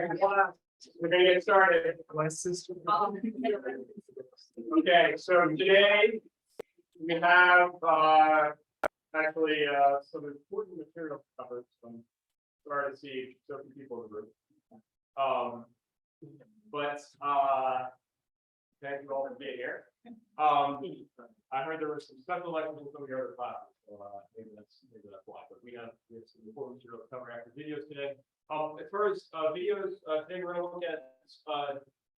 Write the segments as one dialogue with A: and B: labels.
A: We're gonna get started. Okay, so today we have actually some important material covered. Sorry to see so few people in the room. But thank you all for being here. I heard there were some special lectures in some of your other classes, so maybe that's why. But we have some important material to cover after videos today. As far as videos, today we're going to look at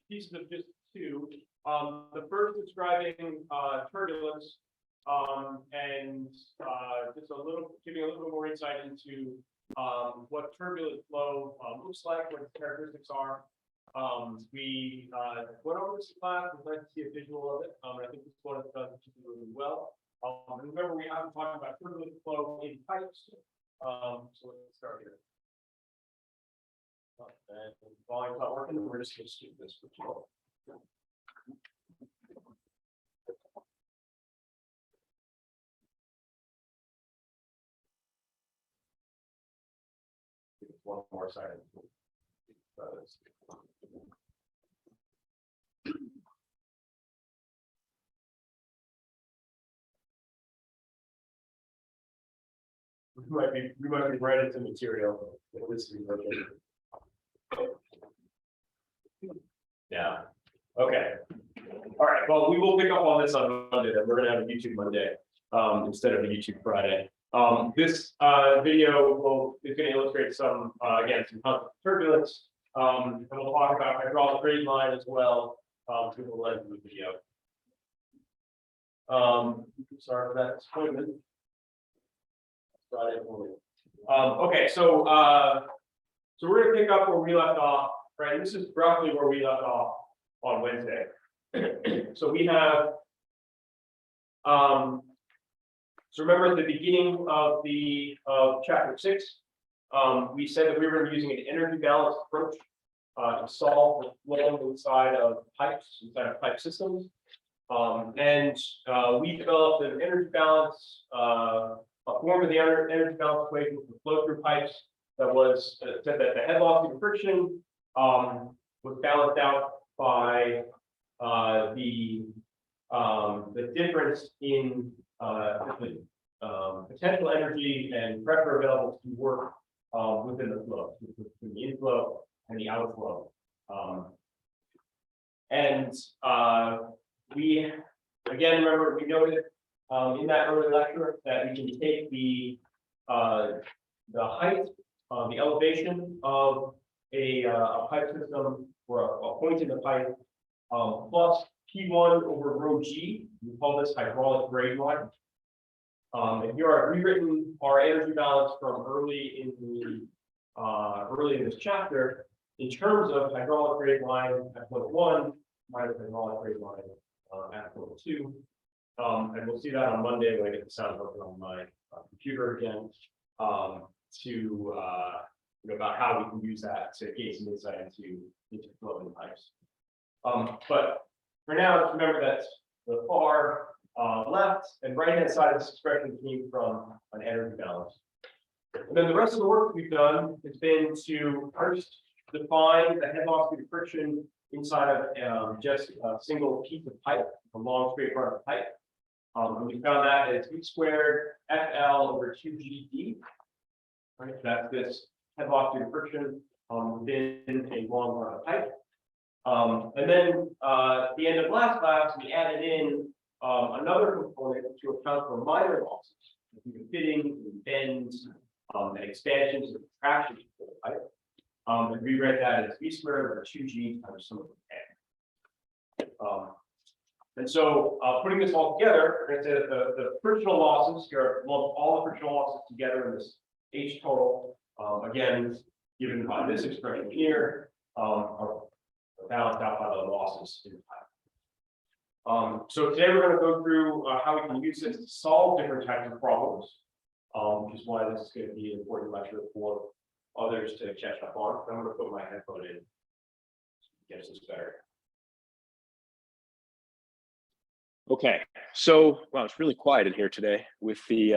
A: pieces of just two. The first describing turbulence, and just giving a little bit more insight into what turbulent flow looks like, what its characteristics are. We went over this class. We'd like to see a visual of it. I think this one has done particularly well. And remember, we haven't talked about turbulent flow in pipes. So let's start here. And the volume's not working, and we're just going to skip this for tomorrow. One more side. We might be right into material. Yeah. Okay. All right. Well, we will pick up on this on Monday. Then we're going to have a YouTube Monday instead of a YouTube Friday. This video is going to illustrate some again some turbulence, and we'll talk about hydraulic grade line as well through the lens of the video. Sorry for that disappointment. Friday morning. Okay, so we're going to pick up where we left off. Right, this is roughly where we left off on Wednesday. So we have, so remember at the beginning of chapter 6, we said that we were using an energy balance approach to solve the flow inside of pipes, inside of pipe systems. And we developed an energy balance, a form of the energy balance equation for flow through pipes that was said that the head loss due to friction was balanced out by the difference in the potential energy and pressure available to work within the flow, between the inflow and the outflow. We again remember we noted in that early lecture that we can take the height, the elevation of a pipe system or a point in the pipe plus P1 over rho G. We call this hydraulic grade line. And here I've rewritten our energy balance from early in this chapter in terms of hydraulic grade line at point 1 minus hydraulic grade line at point 2. And we'll see that on Monday when I get the sound working on my computer again about how we can use that to gain some insight into flow in pipes. But for now, just remember that the far left and right hand side of this expression came from an energy balance. And then the rest of the work we've done has been to first define the head loss due to friction inside of just a single piece of pipe, a long straight run of pipe. And we found that as V squared FL over 2GD. Right, that's this head loss due to friction within a long run of pipe. And then at the end of last class, we added in another component to account for minor losses, fitting, bends, and expansions and contractions of the pipe. And rewrite that as V squared over 2G times some of the N. And so putting this all together, we're going to say that the frictional losses here, all the frictional losses together in this H total, again, given by this expression here, are balanced out by the losses in the pipe. So today we're going to go through how we can use this to solve different types of problems, which is why this is going to be an important lecture for others to catch up on. I'm going to put my headphone in to get us this better.
B: Okay, so wow, it's really quiet in here today with the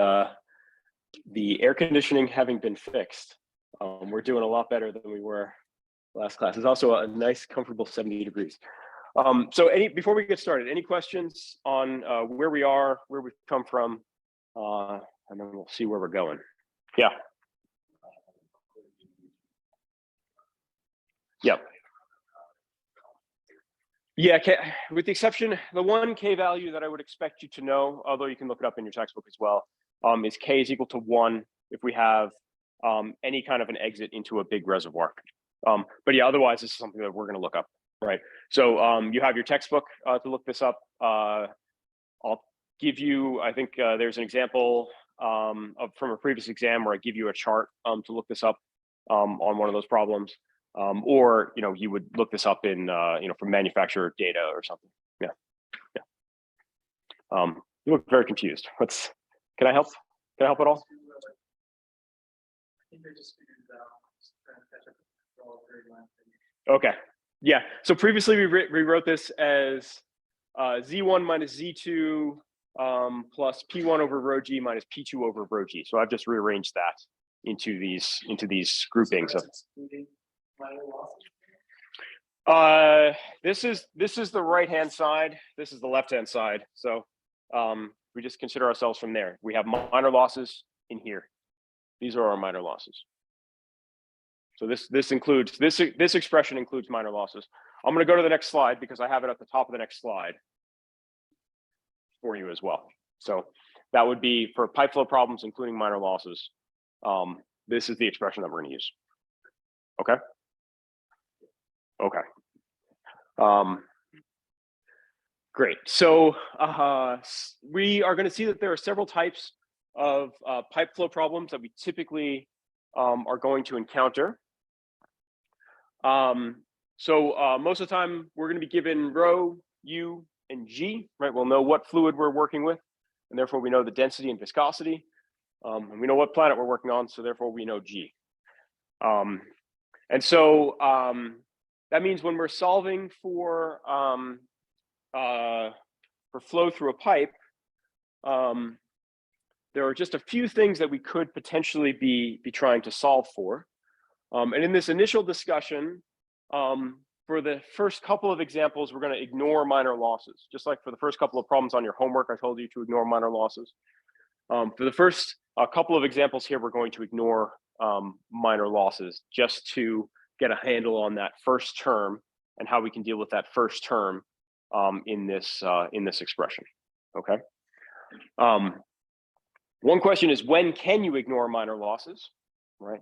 B: air conditioning having been fixed. We're doing a lot better than we were last class. It's also a nice, comfortable 70 degrees. So before we get started, any questions on where we are, where we've come from, and then we'll see where we're going. Yeah. Yep. Yeah, with the exception, the one K value that I would expect you to know, although you can look it up in your textbook as well, is K is equal to 1 if we have any kind of an exit into a big reservoir. But yeah, otherwise, this is something that we're going to look up, right? So you have your textbook to look this up. I'll give you, I think there's an example from a previous exam where I give you a chart to look this up on one of those problems. Or you would look this up in from manufacturer data or something. Yeah. You look very confused. Can I help? Can I help at all? Okay. Yeah. So previously we rewrote this as Z1 minus Z2 plus P1 over rho G minus P2 over rho G. So I've just rearranged that into these groupings of. This is the right hand side. This is the left hand side. So we just consider ourselves from there. We have minor losses in here. These are our minor losses. So this includes this expression includes minor losses. I'm going to go to the next slide because I have it at the top of the next slide for you as well. So that would be for pipe flow problems, including minor losses. This is the expression that we're going to use. Okay. Okay. Great. So we are going to see that there are several types of pipe flow problems that we typically are going to encounter. So most of the time we're going to be given rho, U, and G, right? We'll know what fluid we're working with, and therefore we know the density and viscosity. And we know what planet we're working on, so therefore we know G. And so that means when we're solving for flow through a pipe, there are just a few things that we could potentially be trying to solve for. And in this initial discussion, for the first couple of examples, we're going to ignore minor losses. Just like for the first couple of problems on your homework, I told you to ignore minor losses. For the first couple of examples here, we're going to ignore minor losses just to get a handle on that first term and how we can deal with that first term in this expression. Okay. One question is, when can you ignore minor losses, right?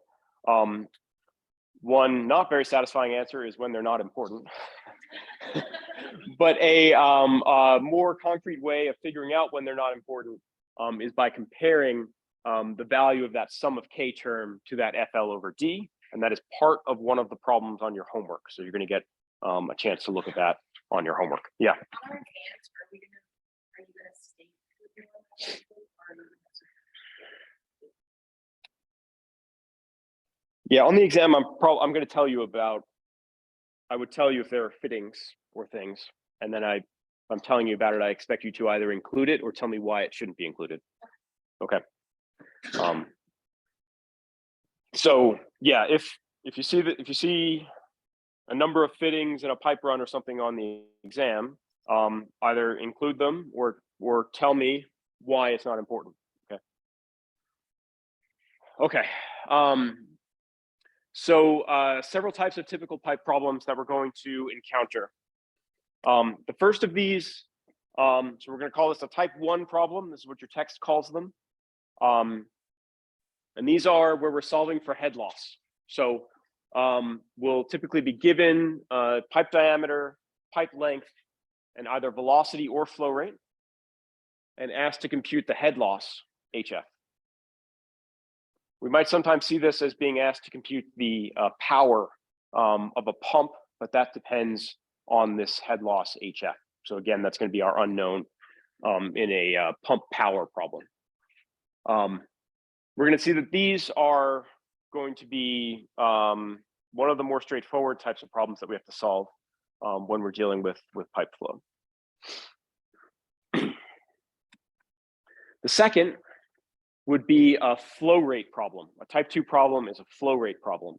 B: One not very satisfying answer is when they're not important. But a more concrete way of figuring out when they're not important is by comparing the value of that sum of K term to that FL over D. And that is part of one of the problems on your homework. So you're going to get a chance to look at that on your homework. Yeah.
C: Are you going to state?
B: Yeah, on the exam, I'm going to tell you about. I would tell you if there are fittings or things, and then if I'm telling you about it, I expect you to either include it or tell me why it shouldn't be included. Okay. So yeah, if you see a number of fittings in a pipe run or something on the exam, either include them or tell me why it's not important. Okay. Okay. So several types of typical pipe problems that we're going to encounter. The first of these, so we're going to call this a type 1 problem. This is what your text calls them. And these are where we're solving for head loss. So we'll typically be given pipe diameter, pipe length, and either velocity or flow rate, and asked to compute the head loss, HF. We might sometimes see this as being asked to compute the power of a pump, but that depends on this head loss HF. So again, that's going to be our unknown in a pump power problem. We're going to see that these are going to be one of the more straightforward types of problems that we have to solve when we're dealing with pipe flow. The second would be a flow rate problem. A type 2 problem is a flow rate problem.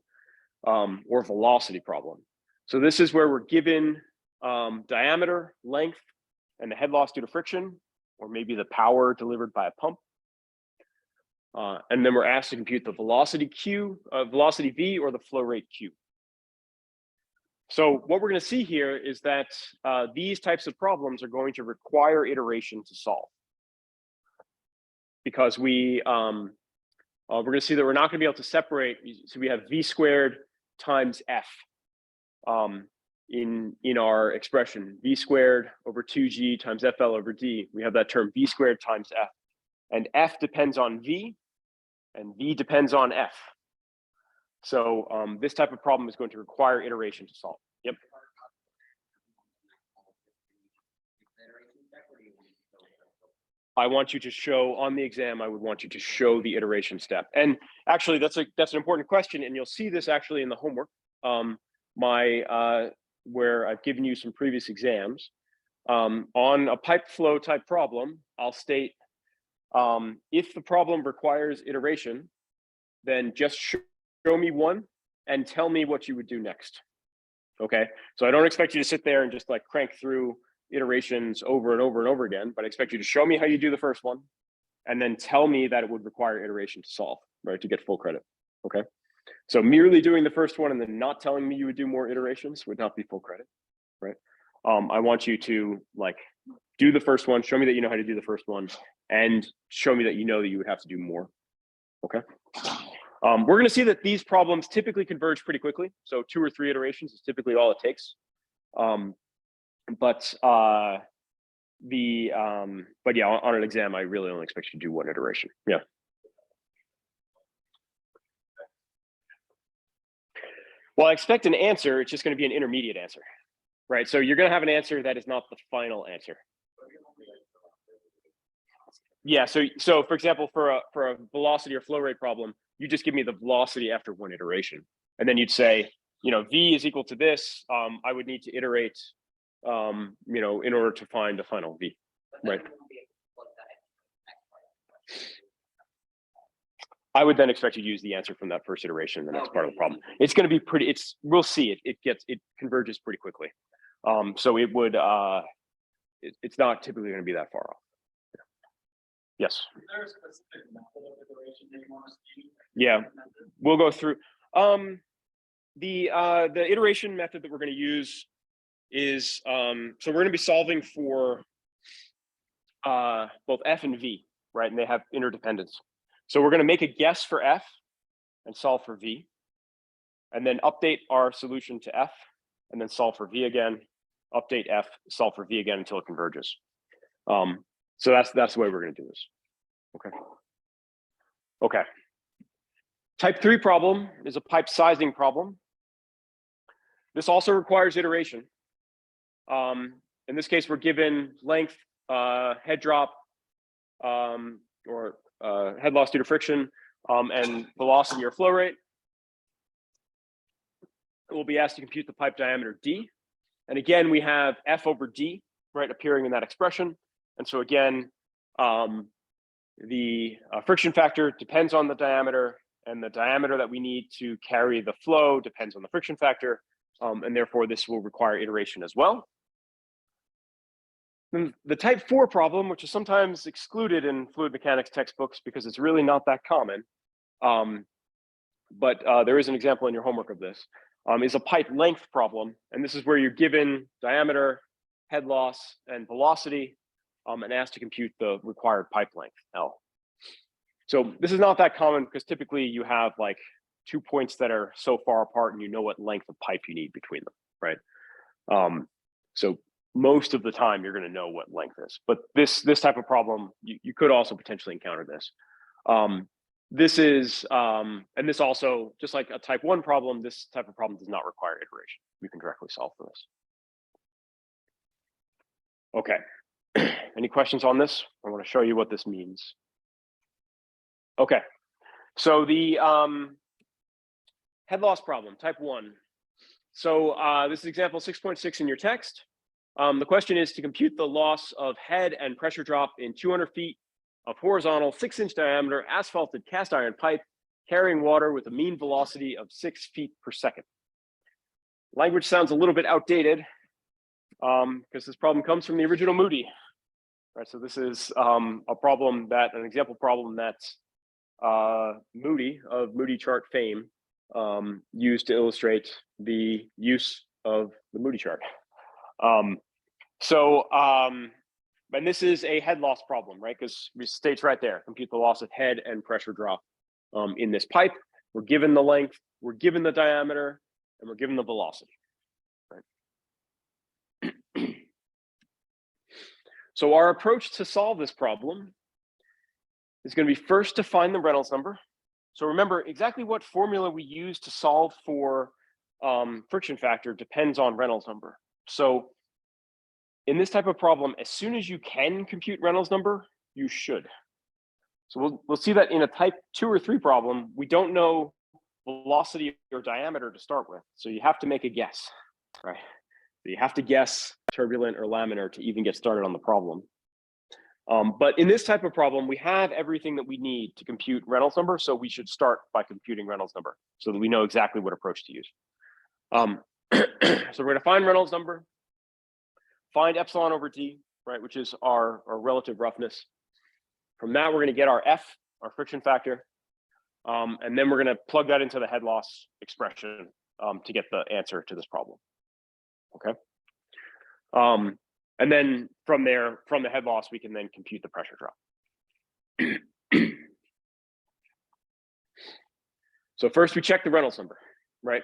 B: or velocity problem. So this is where we're given diameter, length, and the head loss due to friction, or maybe the power delivered by a pump. And then we're asked to compute the velocity Q, velocity V, or the flow rate Q. So what we're going to see here is that these types of problems are going to require iteration to solve. Because we're going to see that we're not going to be able to separate. So we have V squared times F in our expression, V squared over 2G times FL over D. We have that term V squared times F. And F depends on V, and V depends on F. So this type of problem is going to require iteration to solve. Yep. I want you to show on the exam, I would want you to show the iteration step. And actually, that's an important question, and you'll see this actually in the homework, where I've given you some previous exams. On a pipe flow type problem, I'll state, if the problem requires iteration, then just show me one and tell me what you would do next. Okay, so I don't expect you to sit there and just like crank through iterations over and over and over again, but I expect you to show me how you do the first one and then tell me that it would require iteration to solve, right, to get full credit. Okay, so merely doing the first one and then not telling me you would do more iterations would not be full credit, right? I want you to like do the first one, show me that you know how to do the first one, and show me that you know that you would have to do more. Okay. We're going to see that these problems typically converge pretty quickly. So 2 or 3 iterations is typically all it takes. But yeah, on an exam, I really only expect you to do 1 iteration. Yeah. Well, I expect an answer. It's just going to be an intermediate answer, right? So you're going to have an answer that is not the final answer. Yeah. So for example, for a velocity or flow rate problem, you just give me the velocity after 1 iteration, and then you'd say, you know, V is equal to this. I would need to iterate, you know, in order to find the final V, right? I would then expect you to use the answer from that first iteration, the next part of the problem. It's going to be pretty. We'll see it converges pretty quickly. So it would. It's not typically going to be that far off. Yes.
D: Is there a specific method of iteration that you want us to use?
B: Yeah, we'll go through. The iteration method that we're going to use is so we're going to be solving for both F and V, right? And they have interdependence. So we're going to make a guess for F and solve for V, and then update our solution to F, and then solve for V again. Update F, solve for V again until it converges. So that's the way we're going to do this. Okay. Okay. Type 3 problem is a pipe sizing problem. This also requires iteration. In this case, we're given length, head drop, or head loss due to friction, and velocity or flow rate. We'll be asked to compute the pipe diameter D. And again, we have F over D, right, appearing in that expression. And so again, the friction factor depends on the diameter, and the diameter that we need to carry the flow depends on the friction factor. And therefore, this will require iteration as well. Then the type 4 problem, which is sometimes excluded in fluid mechanics textbooks because it's really not that common, but there is an example in your homework of this, is a pipe length problem. And this is where you're given diameter, head loss, and velocity, and asked to compute the required pipe length, L. So this is not that common because typically you have like 2 points that are so far apart and you know what length of pipe you need between them, right? So most of the time you're going to know what length is, but this type of problem, you could also potentially encounter this. This is, and this also, just like a type 1 problem, this type of problem does not require iteration. You can directly solve for this. Okay. Any questions on this? I want to show you what this means. Okay, so the head loss problem, type 1. So this is example 6.6 in your text. The question is to compute the loss of head and pressure drop in 200 feet of horizontal 6-inch diameter asphalted cast iron pipe carrying water with a mean velocity of 6 feet per second. Language sounds a little bit outdated because this problem comes from the original Moody. Right, so this is an example problem that Moody of Moody chart fame used to illustrate the use of the Moody chart. And this is a head loss problem, right? Because it states right there, compute the loss of head and pressure drop in this pipe. We're given the length, we're given the diameter, and we're given the velocity. Right? So our approach to solve this problem is going to be first to find the Reynolds number. So remember, exactly what formula we use to solve for friction factor depends on Reynolds number. So in this type of problem, as soon as you can compute Reynolds number, you should. So we'll see that in a type 2 or 3 problem, we don't know velocity or diameter to start with. So you have to make a guess, right? So you have to guess turbulent or laminar to even get started on the problem. But in this type of problem, we have everything that we need to compute Reynolds number. So we should start by computing Reynolds number so that we know exactly what approach to use. So we're going to find Reynolds number, find epsilon over d, right, which is our relative roughness. From that, we're going to get our F, our friction factor, and then we're going to plug that into the head loss expression to get the answer to this problem. Okay. And then from there, from the head loss, we can then compute the pressure drop. So first we check the Reynolds number, right?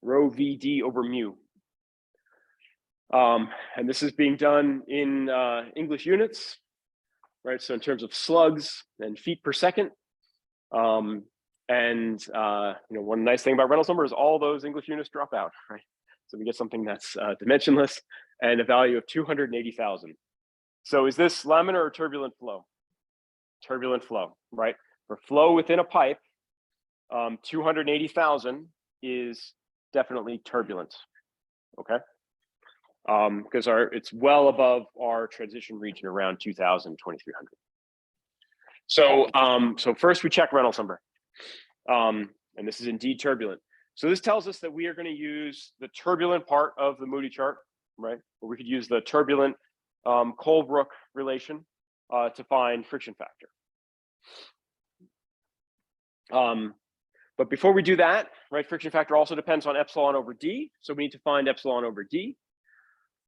B: Rho VD over mu. And this is being done in English units, right? So in terms of slugs and feet per second. One nice thing about Reynolds number is all those English units drop out, right? So we get something that's dimensionless and a value of 280,000. So is this laminar or turbulent flow? Turbulent flow, right? For flow within a pipe, 280,000 is definitely turbulent, okay? Because it's well above our transition region around 2,000, 2,300. So first we check Reynolds number, and this is indeed turbulent. So this tells us that we are going to use the turbulent part of the Moody chart, right? Or we could use the turbulent Colebrook relation to find friction factor. But before we do that, right, friction factor also depends on epsilon over d. So we need to find epsilon over d.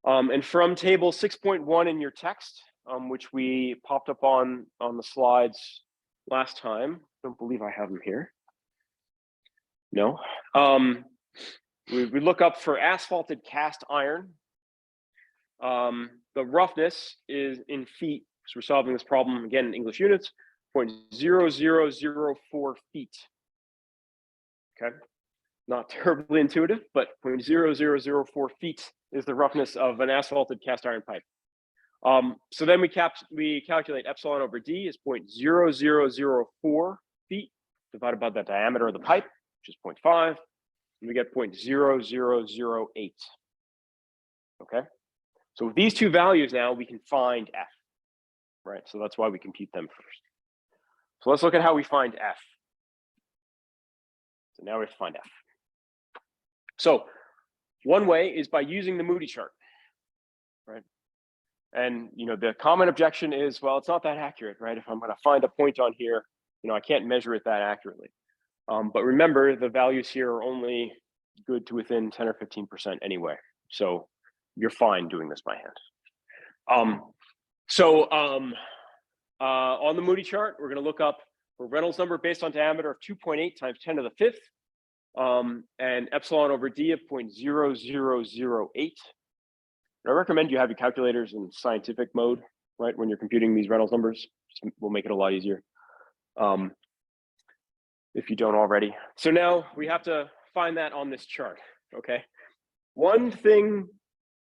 B: And from table 6.1 in your text, which we popped up on the slides last time, I don't believe I have them here. No. We look up for asphalted cast iron. The roughness is in feet, because we're solving this problem again in English units, 0.0004 feet. Okay, not terribly intuitive, but 0.0004 feet is the roughness of an asphalted cast iron pipe. So then we calculate epsilon over d is 0.0004 feet divided by the diameter of the pipe, which is 0.5, and we get 0.0008. Okay, so with these two values now, we can find F, right? So that's why we compute them first. So let's look at how we find F. So now we have to find F. So one way is by using the Moody chart, right? And the common objection is, well, it's not that accurate, right? If I'm going to find a point on here, I can't measure it that accurately. But remember, the values here are only good to within 10 or 15% anyway. So you're fine doing this by hand. On the Moody chart, we're going to look up for Reynolds number based on diameter of 2.8 times 10 to the 5th, and epsilon over d of 0.0008. I recommend you have your calculators in scientific mode, right? When you're computing these Reynolds numbers, will make it a lot easier. If you don't already. So now we have to find that on this chart, okay? One thing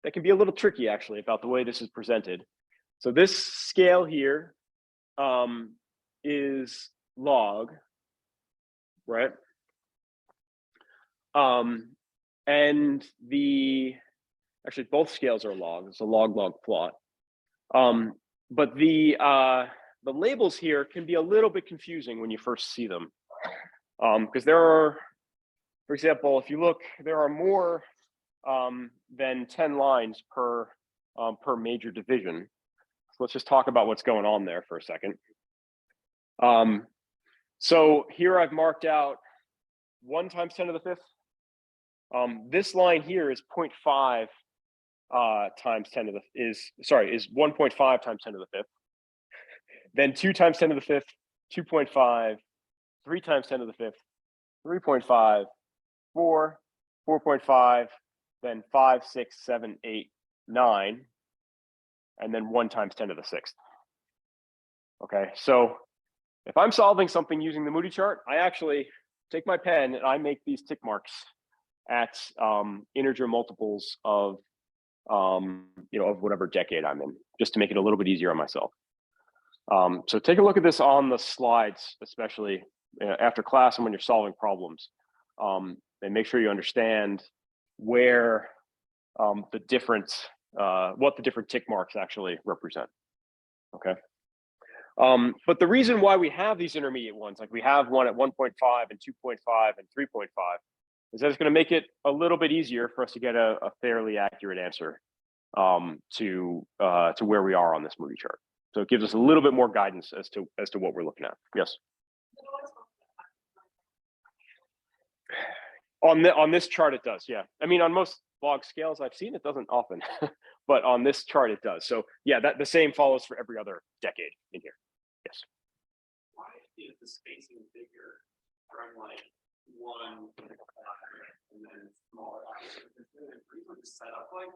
B: that can be a little tricky actually about the way this is presented. So this scale here is log, right? And actually both scales are log. It's a log-log plot. But the labels here can be a little bit confusing when you first see them. Because there are, for example, if you look, there are more than 10 lines per major division. So let's just talk about what's going on there for a second. So here I've marked out 1 times 10 to the 5th. This line here is 0.5 times 10 to the is 1.5 times 10 to the 5th. Then 2 times 10 to the 5th, 2.5, 3 times 10 to the 5th, 3.5, 4, 4.5, then 5, 6, 7, 8, 9, and then 1 times 10 to the 6th. Okay, so if I'm solving something using the Moody chart, I actually take my pen and I make these tick marks at integer multiples of of whatever decade I'm in, just to make it a little bit easier on myself. So take a look at this on the slides, especially after class and when you're solving problems, and make sure you understand where the different, what the different tick marks actually represent. Okay. But the reason why we have these intermediate ones, like we have one at 1.5 and 2.5 and 3.5, is that it's going to make it a little bit easier for us to get a fairly accurate answer to where we are on this Moody chart. So it gives us a little bit more guidance as to what we're looking at. Yes. On this chart, it does. Yeah. I mean, on most log scales I've seen, it doesn't often, but on this chart, it does. So yeah, that the same follows for every other decade in here. Yes.
D: Why is the spacing bigger from like 1 and then smaller? Is there a reason to set up like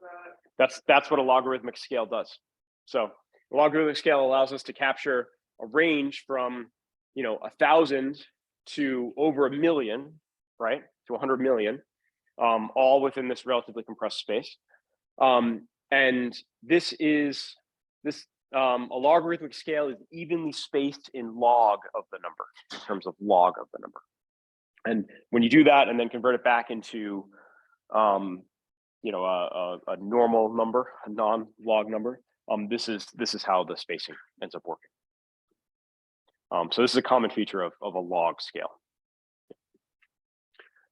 D: that?
B: That's what a logarithmic scale does. So a logarithmic scale allows us to capture a range from 1,000 to over 1 million, right, to 100 million, all within this relatively compressed space. And this a logarithmic scale is evenly spaced in log of the number, in terms of log of the number. And when you do that and then convert it back into a normal number, a non-log number, this is how the spacing ends up working. So this is a common feature of a log scale.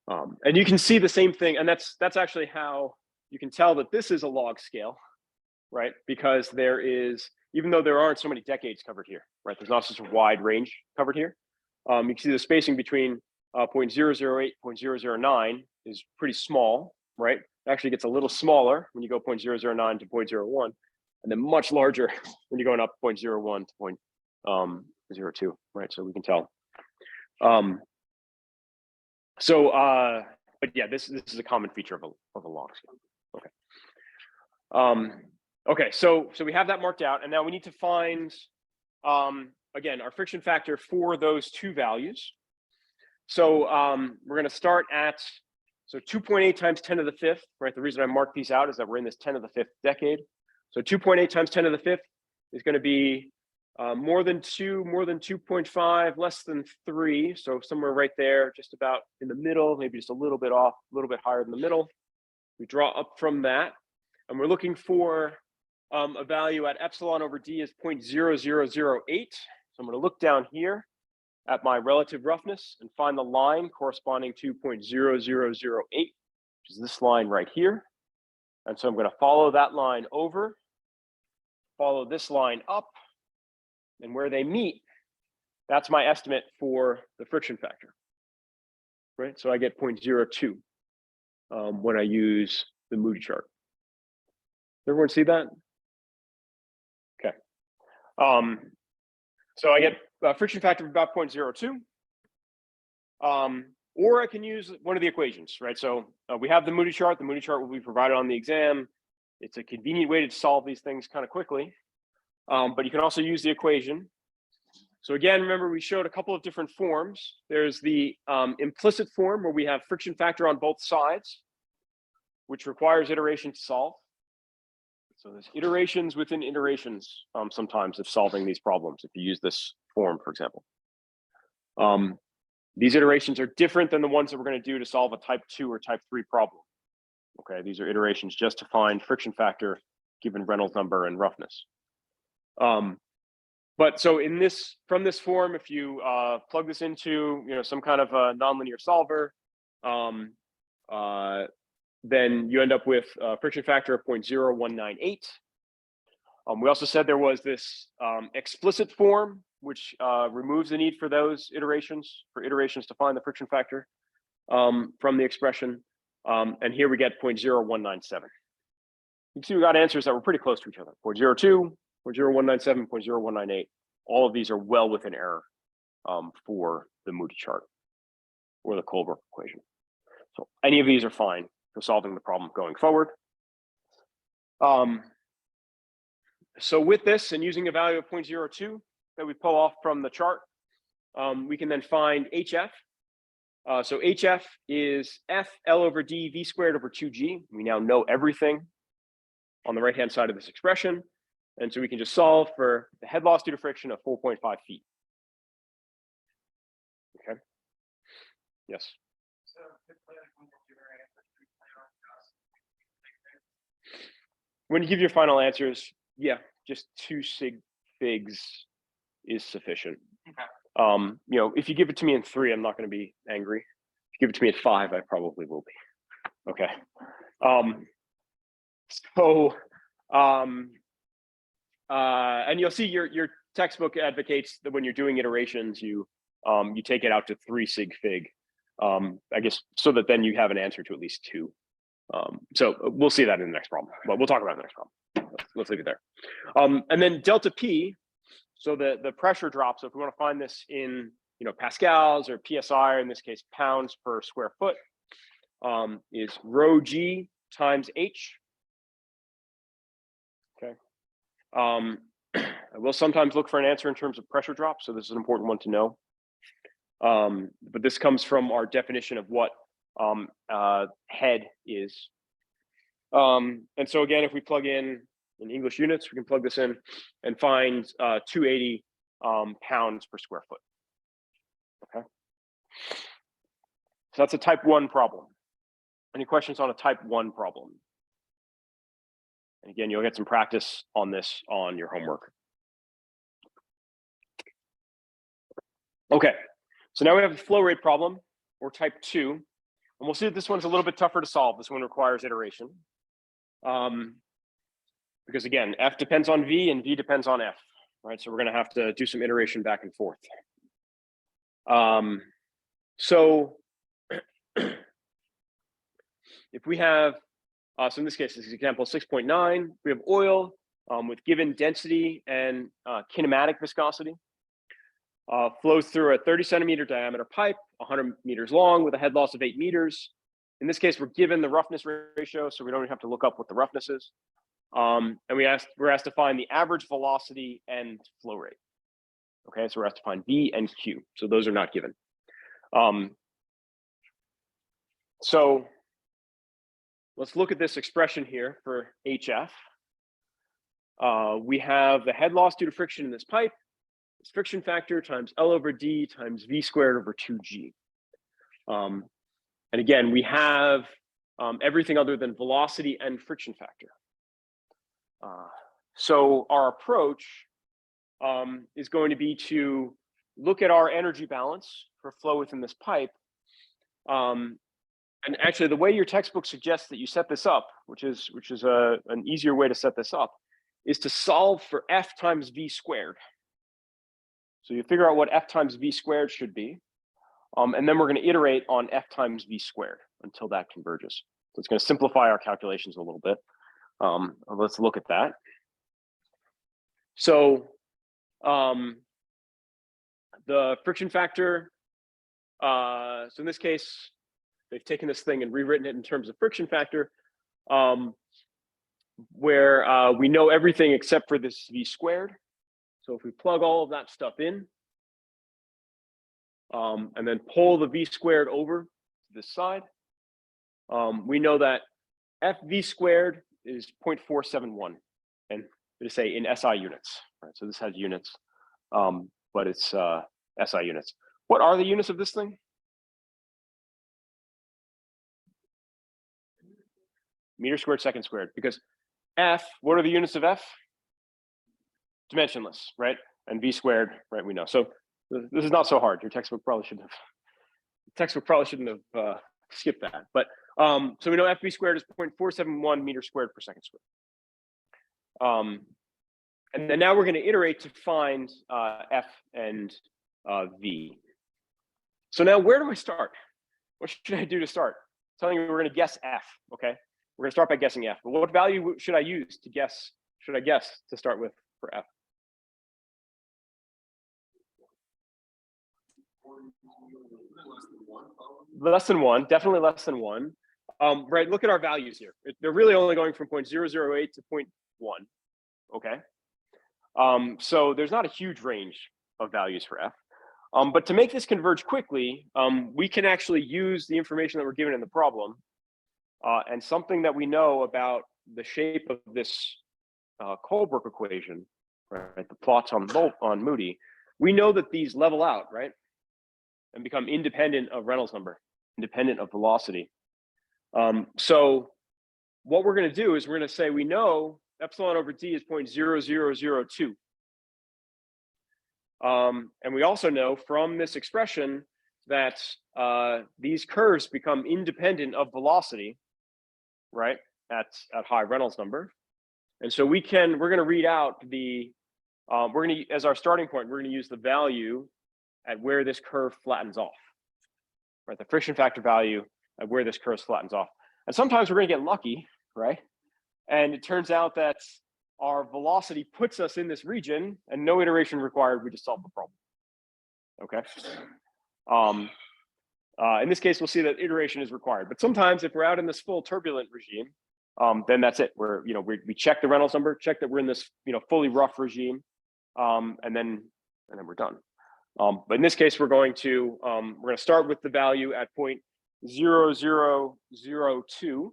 B: And you can see the same thing, and that's actually how you can tell that this is a log scale, right? Because there is, even though there aren't so many decades covered here, right? There's not such a wide range covered here. You can see the spacing between 0.008, 0.009 is pretty small, right? It actually gets a little smaller when you go 0.009 to 0.01, and then much larger when you're going up 0.01 to 0.02, right? So we can tell. But yeah, this is a common feature of a log scale. Okay. Okay, so we have that marked out, and now we need to find again our friction factor for those two values. So we're going to start at 2.8 times 10 to the 5th, right? The reason I marked these out is that we're in this 10 to the 5th decade. So 2.8 times 10 to the 5th is going to be more than 2, more than 2.5, less than 3. So somewhere right there, just about in the middle, maybe just a little bit off, a little bit higher in the middle. We draw up from that, and we're looking for a value at epsilon over d is 0.0008. So I'm going to look down here at my relative roughness and find the line corresponding to 0.0008, which is this line right here. And so I'm going to follow that line over, follow this line up, and where they meet, that's my estimate for the friction factor, right? So I get 0.02 when I use the Moody chart. Everyone see that? Okay. So I get a friction factor of about 0.02. Or I can use one of the equations, right? So we have the Moody chart. The Moody chart will be provided on the exam. It's a convenient way to solve these things kind of quickly. But you can also use the equation. So again, remember we showed a couple of different forms. There's the implicit form where we have friction factor on both sides, which requires iteration to solve. So there's iterations within iterations sometimes of solving these problems if you use this form, for example. These iterations are different than the ones that we're going to do to solve a type 2 or type 3 problem. Okay, these are iterations just to find friction factor given Reynolds number and roughness. But so in this, from this form, if you plug this into, some kind of a nonlinear solver, then you end up with a friction factor of 0.0198. We also said there was this explicit form, which removes the need for those iterations, to find the friction factor from the expression. And here we get 0.0197. You can see we got answers that were pretty close to each other. 0.02, 0.0197, 0.0198. All of these are well within error for the Moody chart or the Kohlberg equation. So any of these are fine for solving the problem going forward. So with this and using a value of 0.02 that we pull off from the chart, we can then find HF. So HF is F L over D V squared over 2G. We now know everything on the right-hand side of this expression. And so we can just solve for the head loss due to friction of 4.5 feet. Okay. Yes.
D: So when
B: when you give your final answers, yeah, just 2 sig figs is sufficient.
D: Okay.
B: If you give it to me in 3, I'm not going to be angry. If you give it to me at 5, I probably will be. Okay. And you'll see your textbook advocates that when you're doing iterations, you take it out to 3 sig fig, I guess, so that then you have an answer to at least 2. So we'll see that in the next problem, but we'll talk about it in the next problem. Let's leave it there. And then delta P, so the pressure drop. So if we want to find this in pascals or PSI, or in this case pounds per square foot, is rho G times H. Okay. I will sometimes look for an answer in terms of pressure drop, so this is an important one to know. But this comes from our definition of what head is. And so again, if we plug in English units, we can plug this in and find 280 pounds per square foot. Okay. So that's a type 1 problem. Any questions on a type 1 problem? And again, you'll get some practice on this on your homework. Okay, so now we have a flow rate problem, or type 2. And we'll see that this one's a little bit tougher to solve. This one requires iteration. Because again, F depends on V and V depends on F, right? So we're going to have to do some iteration back and forth. So if we have, so in this case, this is example 6.9, we have oil with given density and kinematic viscosity, flows through a 30 centimeter diameter pipe, 100 meters long with a head loss of 8 meters. In this case, we're given the roughness ratio, so we don't even have to look up what the roughness is. And we're asked to find the average velocity and flow rate. Okay, so we're asked to find V and Q. So those are not given. So let's look at this expression here for HF. We have the head loss due to friction in this pipe. It's friction factor times L over D times V squared over 2G. And again, we have everything other than velocity and friction factor. So our approach is going to be to look at our energy balance for flow within this pipe. And actually, the way your textbook suggests that you set this up, which is an easier way to set this up, is to solve for F times V squared. So you figure out what F times V squared should be, and then we're going to iterate on F times V squared until that converges. So it's going to simplify our calculations a little bit. Let's look at that. So the friction factor, so in this case, they've taken this thing and rewritten it in terms of friction factor, where we know everything except for this V squared. So if we plug all of that stuff in, and then pull the V squared over to this side, we know that FV squared is 0.471, and to say in SI units, right? So this has units, but it's SI units. What are the units of this thing? Meter squared, second squared, because F, what are the units of F? Dimensionless, right? and v squared, right? We know. So this is not so hard. Your textbook probably shouldn't have skipped that. But so we know FV squared is 0.471 meters squared per second squared. And then now we're going to iterate to find F and V. So now where do I start? What should I do to start? Telling you we're going to guess F. Okay, we're going to start by guessing F. But what value should I use to guess? Should I guess to start with for F? Less than 1, definitely less than 1. Right, look at our values here. They're really only going from 0.008 to 0.1. Okay. So there's not a huge range of values for F. But to make this converge quickly, we can actually use the information that we're given in the problem and something that we know about the shape of this Colebrook equation, right? The plots on Moody. We know that these level out, right? And become independent of Reynolds number, independent of velocity. So what we're going to do is we're going to say we know epsilon over d is 0.0002. And we also know from this expression that these curves become independent of velocity, right, at high Reynolds number. And so we're going to read out the, as our starting point, we're going to use the value at where this curve flattens off, right, the friction factor value at where this curve flattens off. And sometimes we're going to get lucky, right? And it turns out that our velocity puts us in this region and no iteration required, we just solve the problem. Okay. In this case, we'll see that iteration is required, but sometimes if we're out in this full turbulent regime, then that's it. We check the Reynolds number, check that we're in this, fully rough regime, and then we're done. But in this case, we're going to start with the value at 0.0002.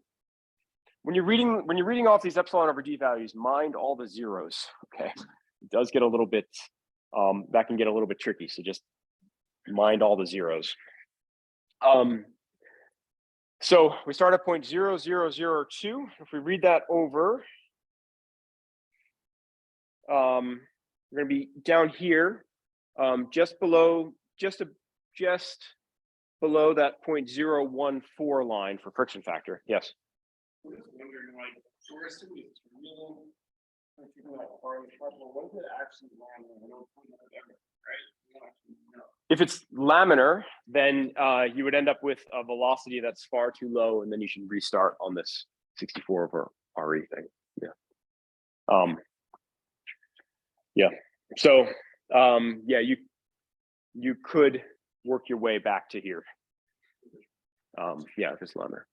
B: When you're reading off these epsilon over d values, mind all the zeros. Okay, it does get a little bit that can get a little bit tricky. So just mind all the zeros. So we start at 0.0002. If we read that over, we're going to be down here, just below that 0.014 line for friction factor. Yes.
D: I'm just wondering, so we're assuming it's real. What does it actually land on? Right? We don't actually know.
B: If it's laminar, then you would end up with a velocity that's far too low, and then you should restart on this 64 over RE thing. Yeah. Yeah. So yeah, you could work your way back to here. Yeah, if it's laminar.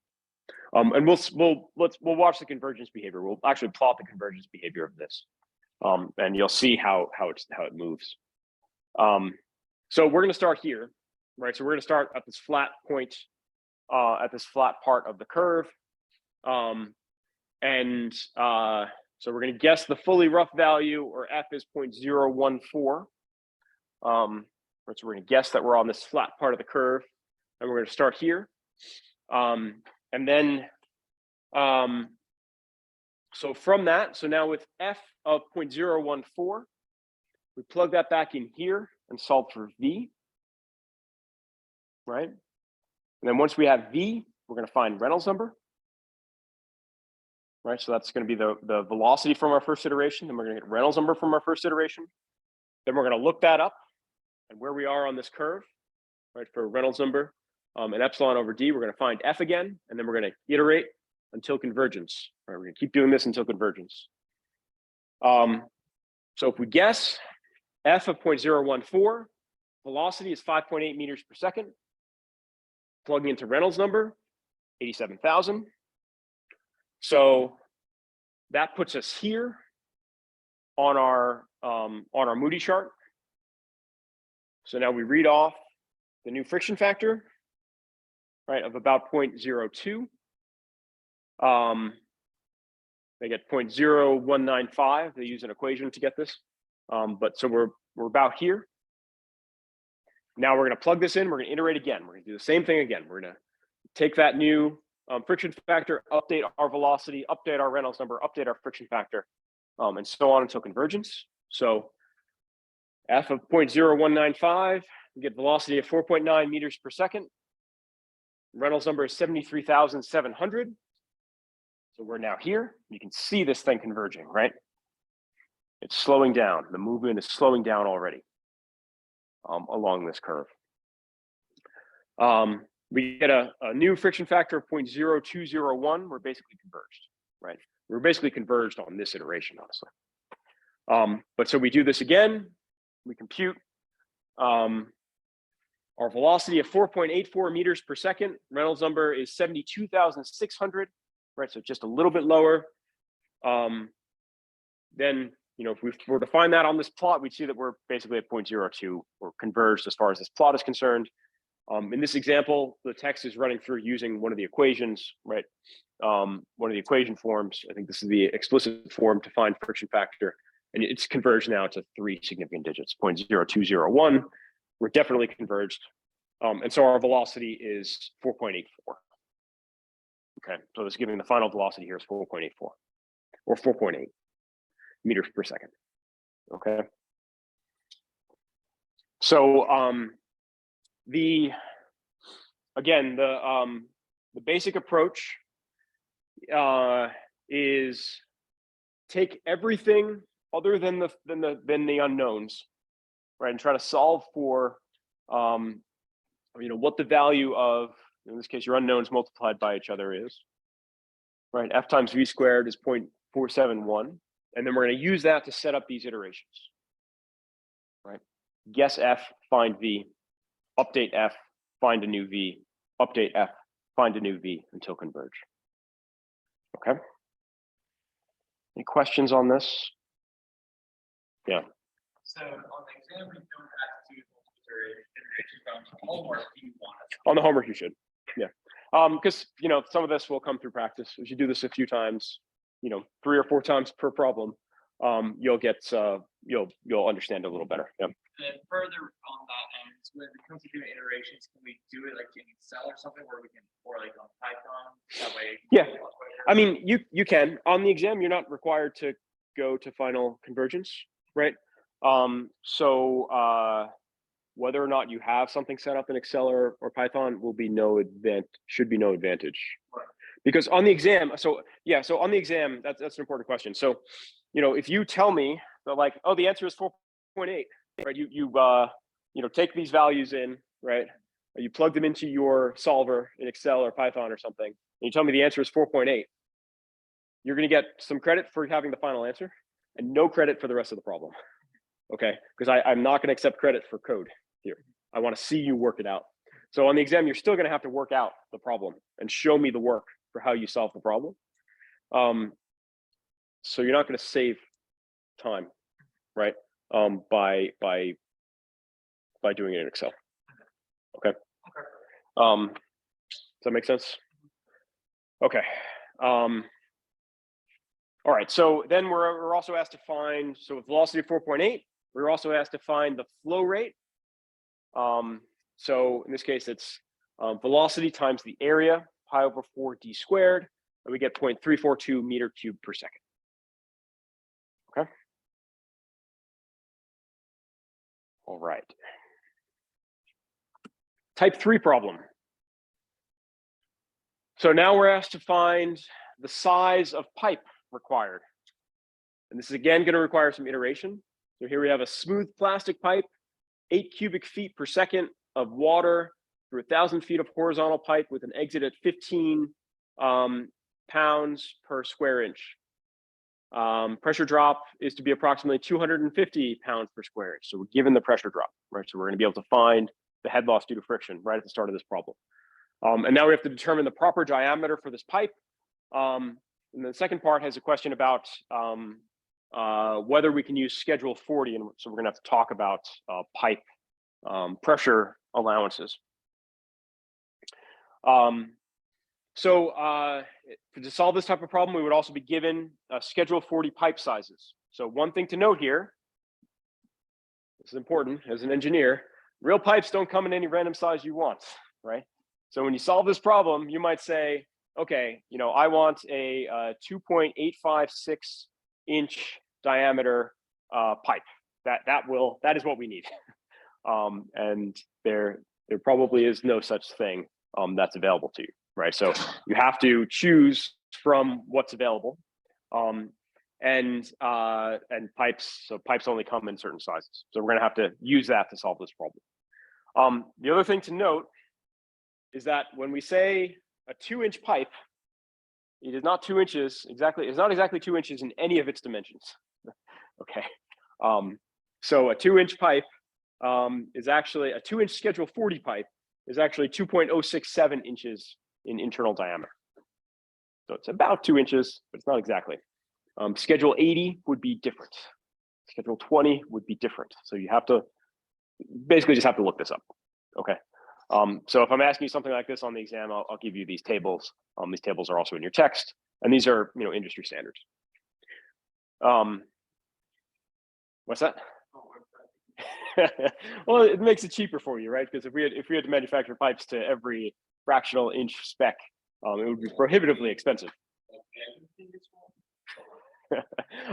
B: And we'll watch the convergence behavior. We'll actually plot the convergence behavior of this, and you'll see how it moves. So we're going to start here, right? So we're going to start at this flat point, at this flat part of the curve, so we're going to guess the fully rough value, or F is 0.014. Right, so we're going to guess that we're on this flat part of the curve, and we're going to start here. And then, so from that, so now with F of 0.014, we plug that back in here and solve for V, right? And then once we have V, we're going to find Reynolds number, right? So that's going to be the velocity from our first iteration. Then we're going to get Reynolds number from our first iteration. Then we're going to look that up and where we are on this curve, right, for Reynolds number. And epsilon over d, we're going to find F again, and then we're going to iterate until convergence. Right, we're going to keep doing this until convergence. So if we guess F of 0.014, velocity is 5.8 meters per second. Plugging into Reynolds number, 87,000. So that puts us here on our Moody chart. So now we read off the new friction factor, right, of about 0.02. They get 0.0195. They use an equation to get this. But so we're about here. Now we're going to plug this in. We're going to iterate again. We're going to do the same thing again. We're going to take that new friction factor, update our velocity, update our Reynolds number, update our friction factor, and so on until convergence. So F of 0.0195, we get velocity of 4.9 meters per second. Reynolds number is 73,700. So we're now here. You can see this thing converging, right? It's slowing down. The movement is slowing down already along this curve. We get a new friction factor of 0.0201. We're basically converged, right? We're basically converged on this iteration, honestly. But so we do this again. We compute our velocity of 4.84 meters per second. Reynolds number is 72,600, right? So just a little bit lower. Then, you know, if we were to find that on this plot, we'd see that we're basically at 0.02 or converged as far as this plot is concerned. In this example, the text is running through using one of the equations, right? One of the equation forms. I think this is the explicit form to find friction factor, and it's converged now to 3 significant digits, 0.0201. We're definitely converged. And so our velocity is 4.84. Okay, so this giving the final velocity here is 4.84 or 4.8 meters per second. Okay. So the basic approach is take everything other than the unknowns, right, and try to solve for what the value of, in this case, your unknowns multiplied by each other is, right? F times v squared is 0.471, and then we're going to use that to set up these iterations, right? Guess F, find v, update F, find a new v, update F, find a new v until converge. Okay. Any questions on this? Yeah.
D: So on the exam, we don't have to do iterations on the homework you want us.
B: On the homework, you should. Yeah. Because some of this will come through practice. As you do this a few times, 3 or 4 times per problem, you'll get you'll understand it a little better. Yeah.
D: And then further on that end, when it comes to doing iterations, can we do it like in Excel or something where we can, or like on Python? That way.
B: Yeah. I mean, you can. On the exam, you're not required to go to final convergence, right? So whether or not you have something set up in Excel or Python should be no advantage.
D: Right.
B: Because on the exam, so on the exam, that's an important question. So, if you tell me that like, oh, the answer is 4.8, right? You take these values in, right? Or you plug them into your solver in Excel or Python or something, and you tell me the answer is 4.8, you're going to get some credit for having the final answer and no credit for the rest of the problem. Okay, because I'm not going to accept credit for code here. I want to see you work it out. So on the exam, you're still going to have to work out the problem and show me the work for how you solve the problem. So you're not going to save time, right? By doing it in Excel. Okay. Does that make sense? Okay. All right. So then we're also asked to find, so with velocity of 4.8, we're also asked to find the flow rate. So in this case, it's velocity times the area, pi over 4d squared, and we get 0.342 meter cubed per second. Okay. All right. Type 3 problem. So now we're asked to find the size of pipe required. And this is again going to require some iteration. So here we have a smooth plastic pipe, 8 cubic feet per second of water through 1,000 feet of horizontal pipe with an exit at 15 pounds per square inch. Pressure drop is to be approximately 250 pounds per square inch. So we're given the pressure drop, right? So we're going to be able to find the head loss due to friction right at the start of this problem. And now we have to determine the proper diameter for this pipe. And the second part has a question about whether we can use Schedule 40. And so we're going to have to talk about pipe pressure allowances. So to solve this type of problem, we would also be given Schedule 40 pipe sizes. So one thing to note here, this is important as an engineer, real pipes don't come in any random size you want, right? So when you solve this problem, you might say, okay, I want a 2.856 inch diameter pipe that is what we need. And there probably is no such thing that's available to you, right? So you have to choose from what's available. And pipes, so pipes only come in certain sizes. So we're gonna have to use that to solve this problem. The other thing to note is that when we say a 2-inch pipe, it is not 2 inches exactly, it's not exactly 2 inches in any of its dimensions. Okay. So a 2-inch pipe is actually a 2-inch Schedule 40 pipe is actually 2.067 inches in internal diameter. So it's about 2 inches, but it's not exactly. Schedule 80 would be different. Schedule 20 would be different. So you have to basically just have to look this up. Okay. So if I'm asking you something like this on the exam, I'll give you these tables. These tables are also in your text, and these are, you know, industry standards. What's that? Well, it makes it cheaper for you, right? Because if we had to manufacture pipes to every fractional inch spec, it would be prohibitively expensive.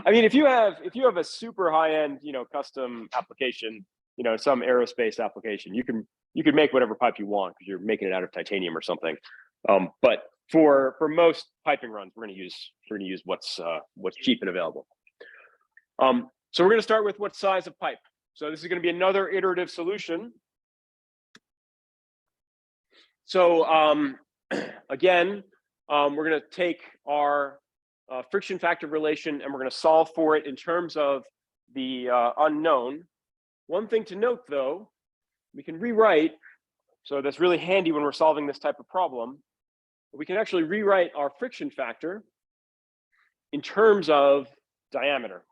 B: I mean, if you have a super high-end, you know, custom application, you know, some aerospace application, you can make whatever pipe you want because you're making it out of titanium or something. But for most piping runs, we're going to use what's cheap and available. So we're going to start with what size of pipe. So this is going to be another iterative solution. So again, we're going to take our friction factor relation and we're going to solve for it in terms of the unknown. One thing to note, though, we can rewrite, so that's really handy when we're solving this type of problem. We can actually rewrite our friction factor in terms of diameter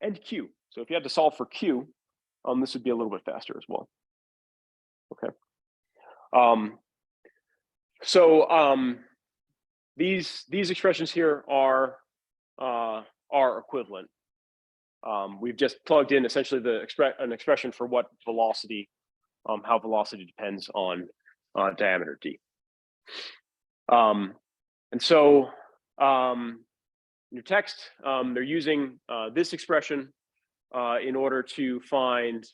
B: and Q. So if you had to solve for Q, this would be a little bit faster as well. Okay. These expressions here are equivalent. We've just plugged in essentially an expression for what velocity, how velocity depends on diameter d. And so in your text, they're using this expression in order to find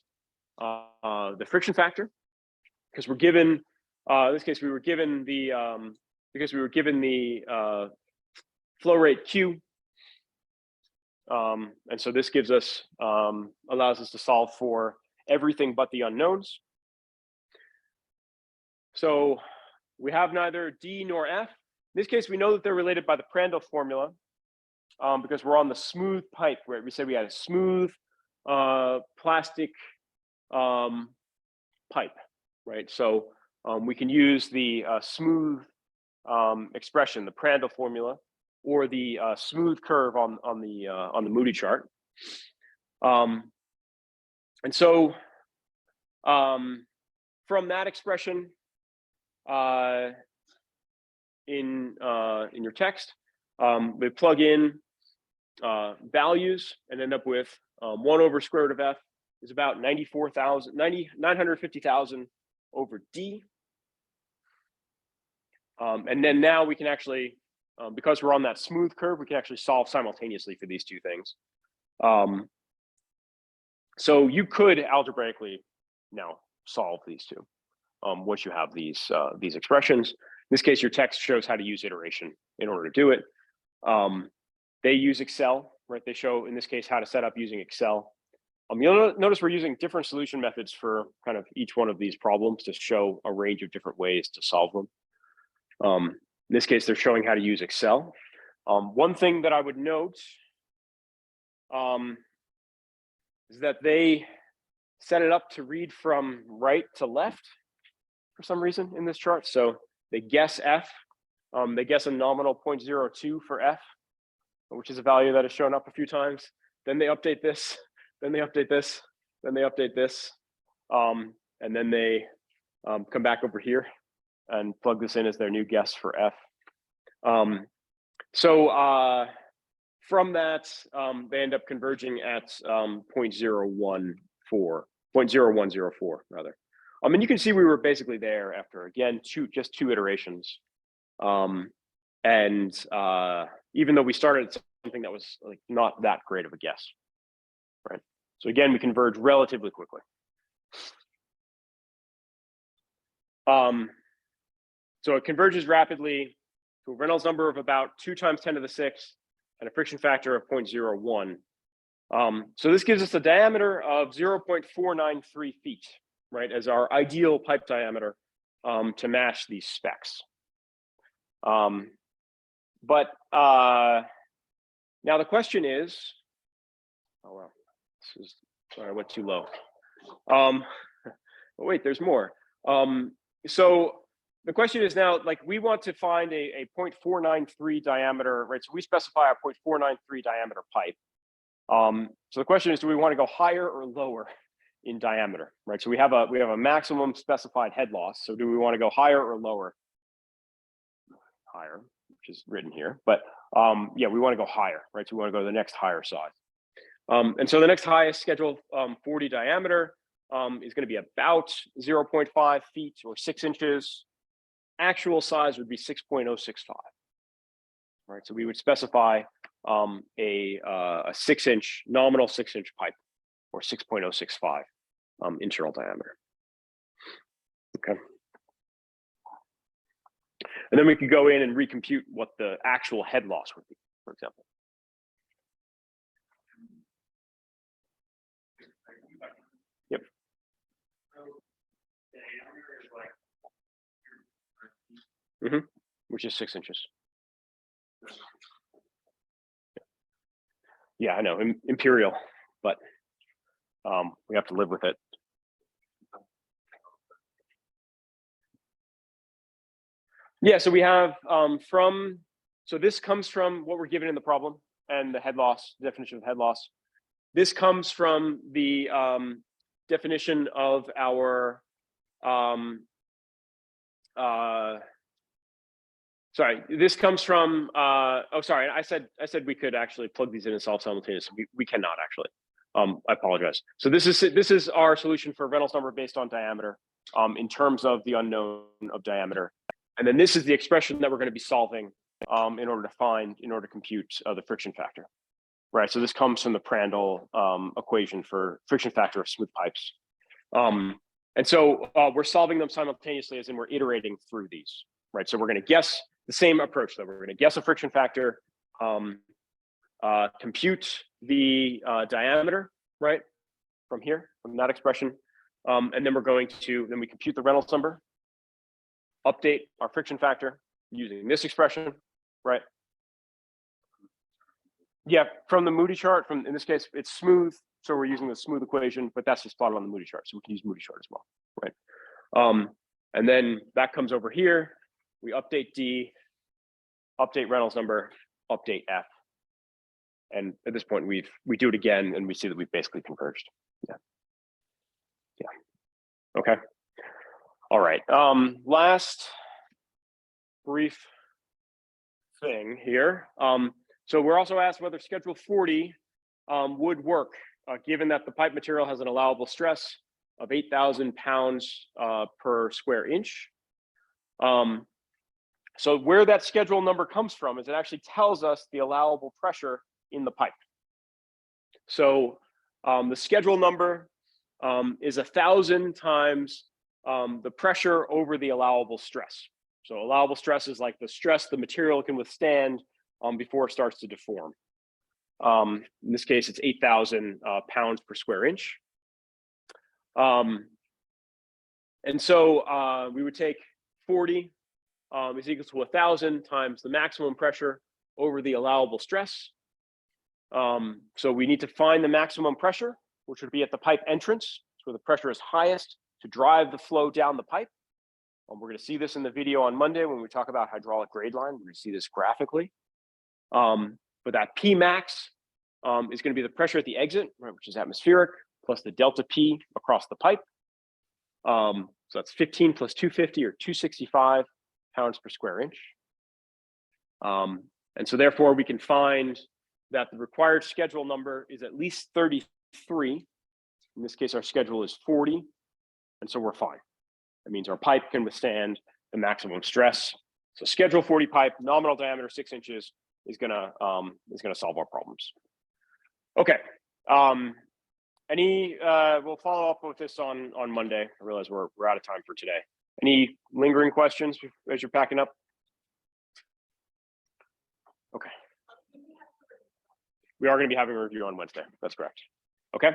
B: the friction factor, because we're given, in this case, we were given the flow rate Q. And so this gives us, allows us to solve for everything but the unknowns. So we have neither D nor F. In this case, we know that they're related by the Prandtl formula because we're on the smooth pipe, where we said we had a smooth plastic pipe, right? So we can use the smooth expression, the Prandtl formula, or the smooth curve on the Moody chart. And so from that expression in your text, we plug in values and end up with 1 over square root of F is about 950,000 over D. And then now we can actually, because we're on that smooth curve, we can actually solve simultaneously for these two things. So you could algebraically now solve these two once you have these expressions. In this case, your text shows how to use iteration in order to do it. They use Excel, right? They show, in this case, how to set up using Excel. You'll notice we're using different solution methods for kind of each one of these problems to show a range of different ways to solve them. In this case, they're showing how to use Excel. One thing that I would note is that they set it up to read from right to left for some reason in this chart. So they guess F, they guess a nominal 0.02 for F, which is a value that has shown up a few times. Then they update this, then they update this, then they update this, and then they come back over here and plug this in as their new guess for F. From that, they end up converging at 0.0104 rather. And you can see we were basically there after, again, just two iterations. Even though we started at something that was like not that great of a guess. right? So again, we converge relatively quickly. So it converges rapidly to a Reynolds number of about 2 times 10 to the 6 and a friction factor of 0.01. So this gives us a diameter of 0.493 feet, right, as our ideal pipe diameter to match these specs. But now the question is, oh well, this is, sorry, I went too low. But wait, there's more. So the question is now, like, we want to find a 0.493 diameter, right? So we specify a 0.493 diameter pipe. So the question is, do we want to go higher or lower in diameter, right? So we have a maximum specified head loss. So do we want to go higher or lower? Higher, which is written here, but yeah, we want to go higher, right? So we want to go to the next higher size. And so the next highest schedule 40 diameter is going to be about 0.5 feet or 6 inches. Actual size would be 6.065. Right, so we would specify a 6-inch nominal 6-inch pipe, or 6.065 internal diameter. Okay. And then we could go in and recompute what the actual head loss would be, for example. Yep. Which is 6 inches. Yeah, I know, imperial, but we have to live with it. Yeah, so we have so this comes from what we're given in the problem and the head loss, definition of head loss. This comes from the definition of our, sorry, this comes from, oh, sorry, I said we could actually plug these in and solve simultaneously. We cannot actually. I apologize. So this is our solution for Reynolds number based on diameter in terms of the unknown of diameter. And then this is the expression that we're going to be solving in order to compute the friction factor. Right, so this comes from the Prandtl equation for friction factor of smooth pipes. And so we're solving them simultaneously, as in we're iterating through these, right? So we're going to guess the same approach, though. We're going to guess a friction factor, compute the diameter, right, from here, from that expression. And then we're going to, then we compute the Reynolds number, update our friction factor using this expression, right? Yeah, from the Moody chart, in this case, it's smooth. So we're using the smooth equation, but that's just plotted on the Moody chart. So we can use Moody chart as well, right? And then that comes over here. We update D, update Reynolds number, update F. And at this point, we do it again, and we see that we've basically converged. Yeah. Okay. All right. Last brief thing here. So we're also asked whether Schedule 40 would work, given that the pipe material has an allowable stress of 8,000 pounds per square inch. So where that schedule number comes from is it actually tells us the allowable pressure in the pipe. So the schedule number is 1,000 times the pressure over the allowable stress. So allowable stress is like the stress the material can withstand before it starts to deform. In this case, it's 8,000 pounds per square inch. And so we would take 40 is equal to 1,000 times the maximum pressure over the allowable stress. So we need to find the maximum pressure, which would be at the pipe entrance, where the pressure is highest to drive the flow down the pipe. We're going to see this in the video on Monday when we talk about hydraulic grade line. We're going to see this graphically. But that P max is going to be the pressure at the exit, right, which is atmospheric, plus the delta P across the pipe. So that's 15 plus 250 or 265 pounds per square inch. And so therefore we can find that the required schedule number is at least 33. In this case, our schedule is 40. And so we're fine. That means our pipe can withstand the maximum stress. So schedule 40 pipe, nominal diameter 6 inches is gonna solve our problems. Okay. We'll follow up with this on Monday. I realize we're out of time for today. Any lingering questions as you're packing up? Okay. We are going to be having a review on Wednesday. That's correct. Okay.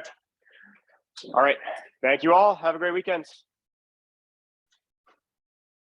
B: All right. Thank you all. Have a great weekend.